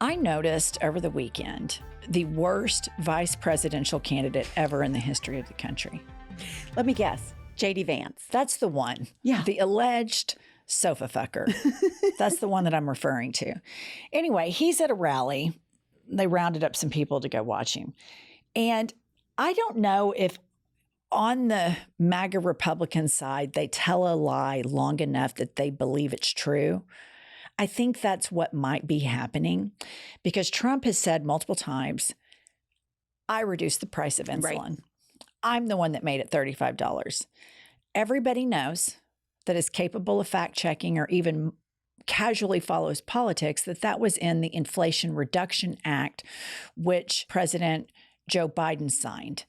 I noticed over the weekend the worst vice presidential candidate ever in the history of the country. Let me guess. J.D. Vance. That's the one. Yeah. The alleged sofa fucker. That's the one that I'm referring to. Anyway, he's at a rally. They rounded up some people to go watch him. And I don't know if on the MAGA Republican side, they tell a lie long enough that they believe it's true. I think that's what might be happening because Trump has said multiple times, I reduced the price of insulin. Right. I'm the one that made it $35. Everybody knows that is capable of fact checking or even casually follows politics, that was in the Inflation Reduction Act, which President Joe Biden signed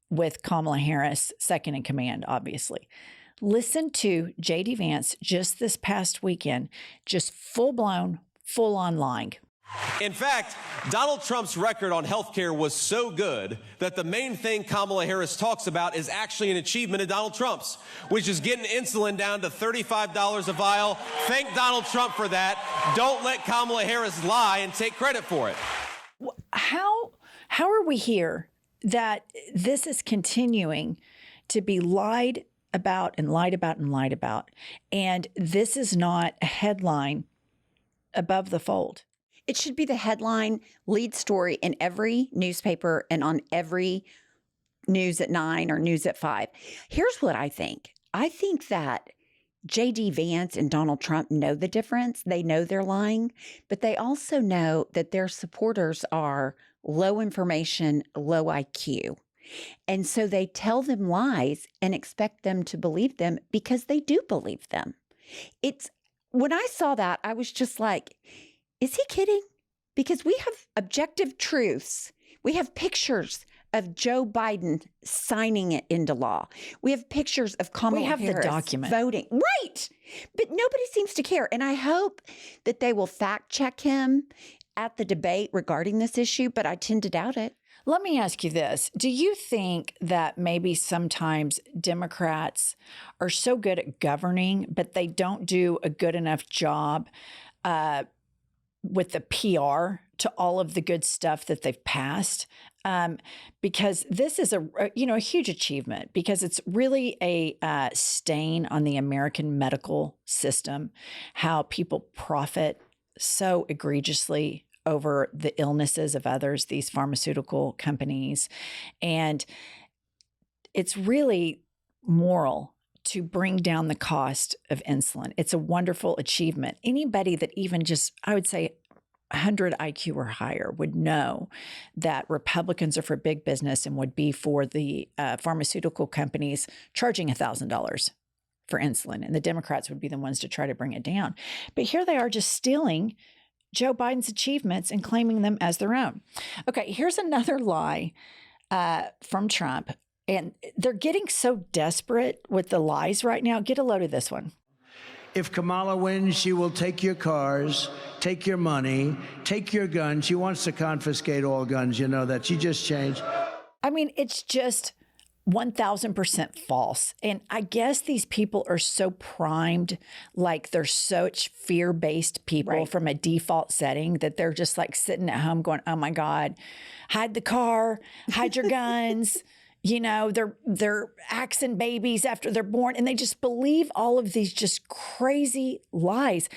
with Kamala Harris, second in command, obviously. Listen to J.D. Vance just this past weekend, just full-blown, full-on lying. In fact, Donald Trump's record on health care was so good that the main thing Kamala Harris talks about is actually an achievement of Donald Trump's, which is getting insulin down to $35 a vial. Thank Donald Trump for that. Don't let Kamala Harris lie and take credit for it. How are we here that this is continuing to be lied about and lied about and lied about, and this is not a headline above the fold? It should be the headline lead story in every newspaper and on every news at 9 or news at 5. Here's what I think. I think that J.D. Vance and Donald Trump know the difference. They know they're lying, but they also know that their supporters are low information, low IQ. And so they tell them lies and expect them to believe them because they do believe them. When I saw that, I was just like, is he kidding? Because we have objective truths. We have pictures of Joe Biden signing it into law. We have pictures of Kamala Harris the document voting. Right. But nobody seems to care. And I hope that they will fact check him at the debate regarding this issue, but I tend to doubt it. Let me ask you this. Do you think that maybe sometimes Democrats are so good at governing, but they don't do a good enough job with the PR to all of the good stuff that they've passed? Because this is a huge achievement, because it's really a stain on the American medical system, how people profit so egregiously over the illnesses of others, these pharmaceutical companies. And it's really moral to bring down the cost of insulin. It's a wonderful achievement. Anybody that even just, I would say, 100 IQ or higher would know that Republicans are for big business and would be for the pharmaceutical companies charging $1,000 for insulin. And the Democrats would be the ones to try to bring it down. But here they are just stealing Joe Biden's achievements and claiming them as their own. Okay, here's another lie from Trump. And they're getting so desperate with the lies right now. Get a load of this one. If Kamala wins, she will take your cars, take your money, take your guns. She wants to confiscate all guns. You know that. She just changed. I mean, it's just 1,000% false. And I guess these people are so primed, like they're such fear-based people from a default setting, that they're just like sitting at home going, oh my God, hide the car, hide your guns. You know, they're axing babies after they're born, and they just believe all of these just crazy lies.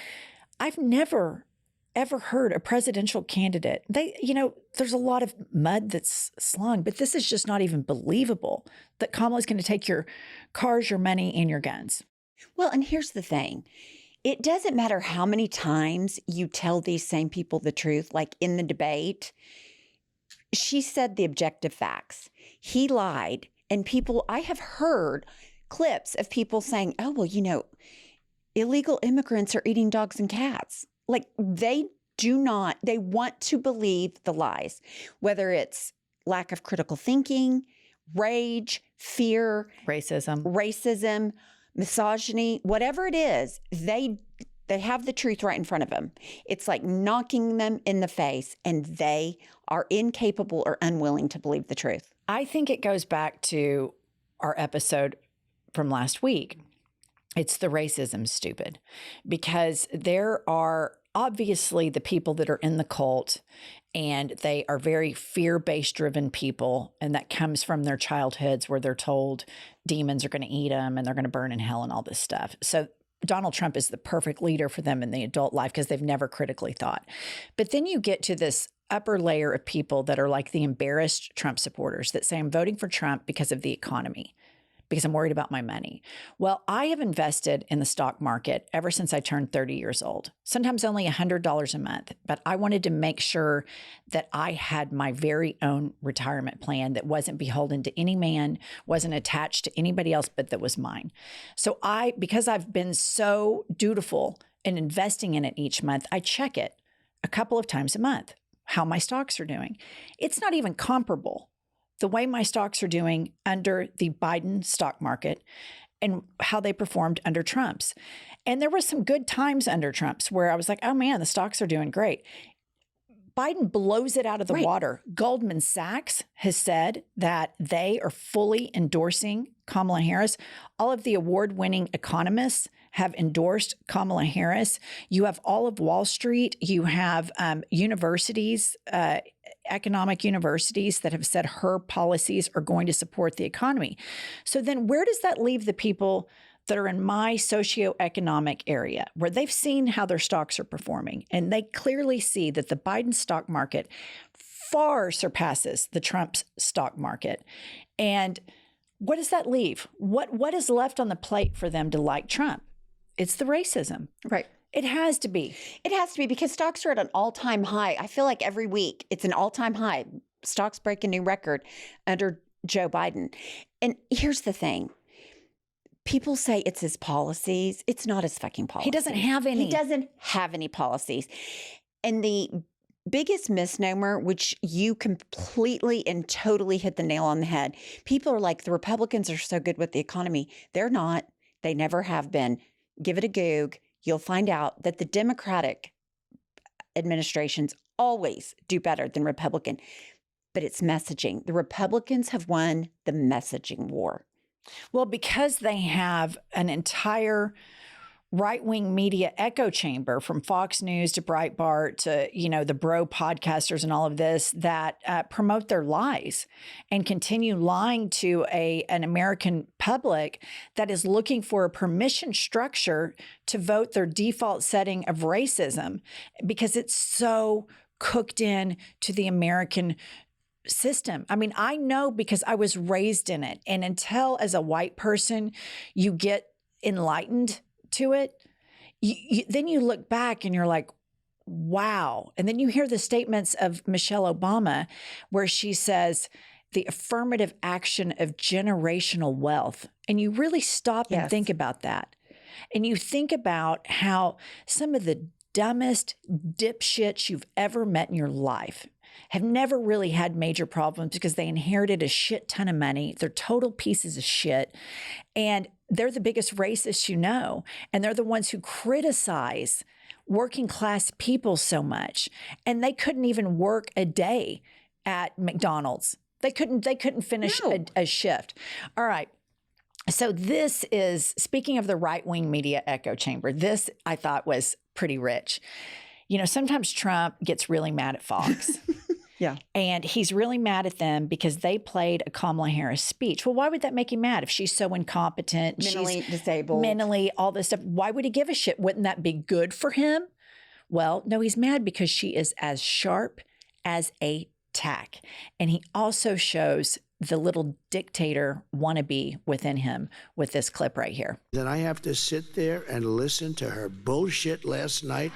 I've never, ever heard a presidential candidate. There's a lot of mud that's slung, but this is just not even believable that Kamala's going to take your cars, your money, and your guns. Well, and here's the thing. It doesn't matter how many times you tell these same people the truth, like in the debate. She said the objective facts. He lied. And I have heard clips of people saying, oh, well, illegal immigrants are eating dogs and cats. Like they want to believe the lies, whether it's lack of critical thinking, rage, fear, racism, misogyny, whatever it is, they have the truth right in front of them. It's like knocking them in the face, and they are incapable or unwilling to believe the truth. I think it goes back to our episode from last week. It's the racism, stupid, because there are obviously the people that are in the cult, and they are very fear-based driven people, and that comes from their childhoods where they're told demons are going to eat them and they're going to burn in hell and all this stuff. So Donald Trump is the perfect leader for them in the adult life because they've never critically thought. But then you get to this upper layer of people that are like the embarrassed Trump supporters that say, I'm voting for Trump because of the economy, because I'm worried about my money. Well, I have invested in the stock market ever since I turned 30 years old, sometimes only $100 a month, but I wanted to make sure that I had my very own retirement plan that wasn't beholden to any man, wasn't attached to anybody else, but that was mine. So because I've been so dutiful in investing in it each month, I check it a couple of times a month, how my stocks are doing. It's not even comparable the way my stocks are doing under the Biden stock market and how they performed under Trump's. And there were some good times under Trump's where I was like, oh man, the stocks are doing great. Biden blows it out of the water. Goldman Sachs has said that they are fully endorsing Kamala Harris. All of the award-winning economists have endorsed Kamala Harris. You have all of Wall Street. You have universities, economic universities that have said her policies are going to support the economy. So then where does that leave the people that are in my socioeconomic area where they've seen how their stocks are performing and they clearly see that the Biden stock market far surpasses the Trump stock market? And what does that leave? What is left on the plate for them to like Trump? It's the racism. Right. It has to be. It has to be because stocks are at an all-time high. I feel like every week it's an all-time high. Stocks break a new record under Joe Biden. And here's the thing. People say it's his policies. It's not his fucking policies. He doesn't have any. He doesn't have any policies. And the biggest misnomer, which you completely and totally hit the nail on the head. People are like, the Republicans are so good with the economy. They're not. They never have been. Give it a Goog. You'll find out that the Democratic administrations always do better than Republican. But it's messaging. The Republicans have won the messaging war. Well, because they have an entire right-wing media echo chamber from Fox News to Breitbart to, the bro podcasters and all of this that promote their lies and continue lying to an American public that is looking for a permission structure to vote their default setting of racism because it's so cooked in to the American system. I mean, I know because I was raised in it. And until as a white person, you get enlightened to it, then you look back and you're like, wow. And then you hear the statements of Michelle Obama where she says the affirmative action of generational wealth. And you really stop and think about that. And you think about how some of the dumbest dipshits you've ever met in your life have never really had major problems because they inherited a shit ton of money. They're total pieces of shit. And they're the biggest racists you know. And they're the ones who criticize working class people so much. And they couldn't even work a day at McDonald's. They couldn't finish a shift. All right. So this is, speaking of the right-wing media echo chamber, this I thought was pretty rich. Sometimes Trump gets really mad at Fox. Yeah. And he's really mad at them because they played a Kamala Harris speech. Well, why would that make him mad if she's so incompetent? Mentally disabled. Mentally, all this stuff. Why would he give a shit? Wouldn't that be good for him? Well, no, he's mad because she is as sharp as a tack. And he also shows the little dictator wannabe within him with this clip right here. Then I have to sit there and listen to her bullshit last night.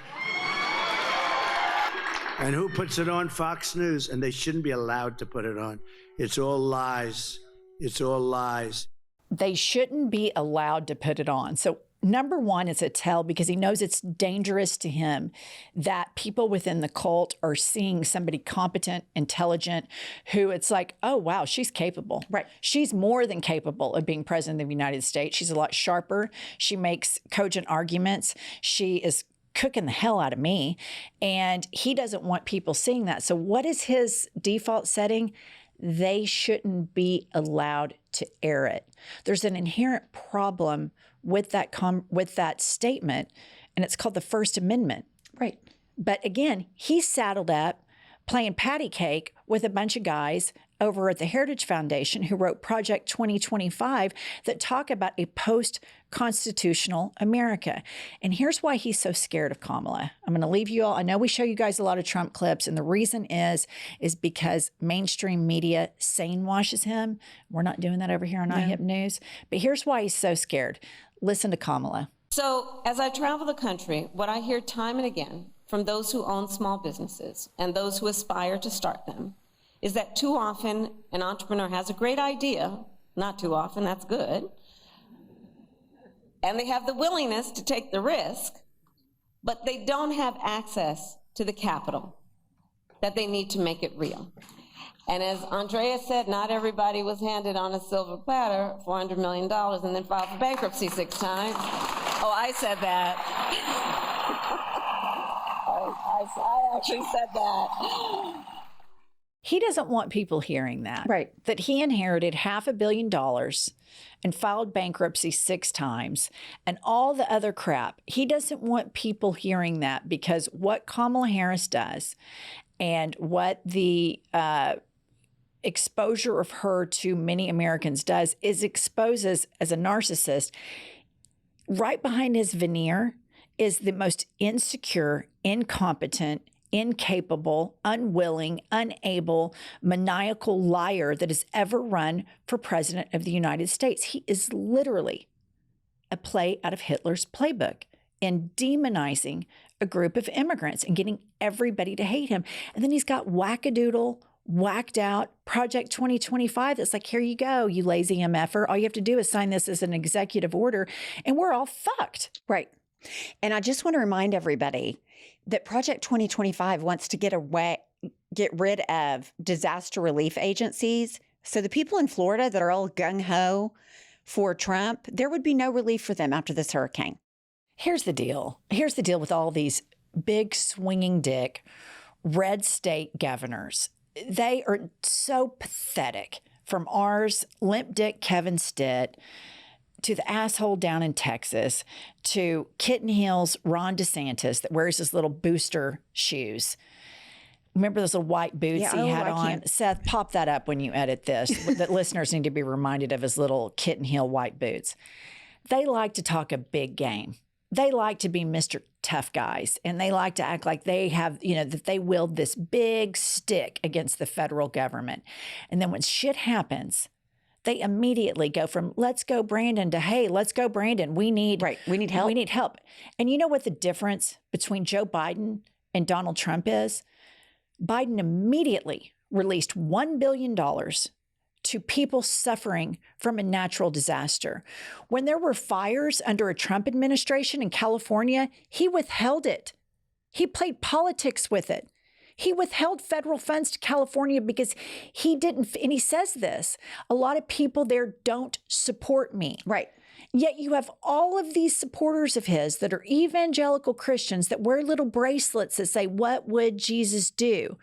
And who puts it on? Fox News. And they shouldn't be allowed to put it on. It's all lies. It's all lies. They shouldn't be allowed to put it on. So number one, it's a tell because he knows it's dangerous to him that people within the cult are seeing somebody competent, intelligent, who it's like, oh, wow, she's capable. Right. She's more than capable of being president of the United States. She's a lot sharper. She makes cogent arguments. She is cooking the hell out of me. And he doesn't want people seeing that. So what is his default setting? They shouldn't be allowed to air it. There's an inherent problem with that statement, and it's called the First Amendment. Right. But again, he's saddled up playing patty cake with a bunch of guys over at the Heritage Foundation who wrote Project 2025 that talk about a post-constitutional America. And here's why he's so scared of Kamala. I'm going to leave you all. I know we show you guys a lot of Trump clips, and the reason is because mainstream media sane washes him. We're not doing that over here on IHIP News. But here's why he's so scared. Listen to Kamala. So as I travel the country, what I hear time and again from those who own small businesses and those who aspire to start them is that too often an entrepreneur has a great idea, not too often, that's good, and they have the willingness to take the risk, but they don't have access to the capital that they need to make it real. And as Andrea said, not everybody was handed on a silver platter $400 million and then filed for bankruptcy 6 times. Oh, I said that. I actually said that. He doesn't want people hearing that. Right. That he inherited $500 million and filed bankruptcy 6 times and all the other crap. He doesn't want people hearing that, because what Kamala Harris does and what the exposure of her to many Americans does is exposes as a narcissist. Right behind his veneer is the most insecure, incompetent, incapable, unwilling, unable, maniacal liar that has ever run for president of the United States. He is literally a play out of Hitler's playbook in demonizing a group of immigrants and getting everybody to hate him. And then he's got wackadoodle, whacked out Project 2025 that's like, here you go, you lazy MFer. All you have to do is sign this as an executive order and we're all fucked. Right. And I just want to remind everybody that Project 2025 wants to get rid of disaster relief agencies. So the people in Florida that are all gung-ho for Trump, there would be no relief for them after this hurricane. Here's the deal. Here's the deal with all these big swinging dick red state governors. They are so pathetic, from ours, limp dick Kevin Stitt, to the asshole down in Texas, to Kitten Heels Ron DeSantis that wears his little booster shoes. Remember those little white boots he had on? Seth, pop that up when you edit this. The listeners need to be reminded of his little kitten heel white boots. They like to talk a big game. They like to be Mr. Tough Guys, and they like to act like they have, that they wield this big stick against the federal government. And then when shit happens, they immediately go from let's go Brandon to hey, let's go Brandon. We need help. We need help. And you know what the difference between Joe Biden and Donald Trump is? Biden immediately released $1 billion to people suffering from a natural disaster. When there were fires under a Trump administration in California, he withheld it. He played politics with it. He withheld federal funds to California because he didn't, and he says this, a lot of people there don't support me. Right. Yet you have all of these supporters of his that are evangelical Christians that wear little bracelets that say, what would Jesus do?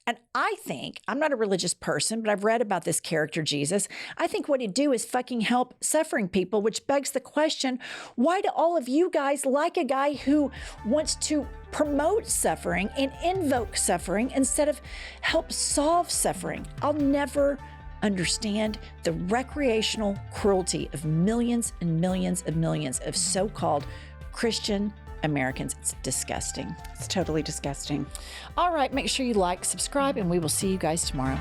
And I think, I'm not a religious person, but I've read about this character, Jesus. I think what he'd do is fucking help suffering people, which begs the question, why do all of you guys like a guy who wants to promote suffering and invoke suffering instead of help solve suffering? I'll never understand the recreational cruelty of millions and millions and millions of so-called Christian Americans. It's disgusting. It's totally disgusting. All right, make sure you like, subscribe, and we will see you guys tomorrow.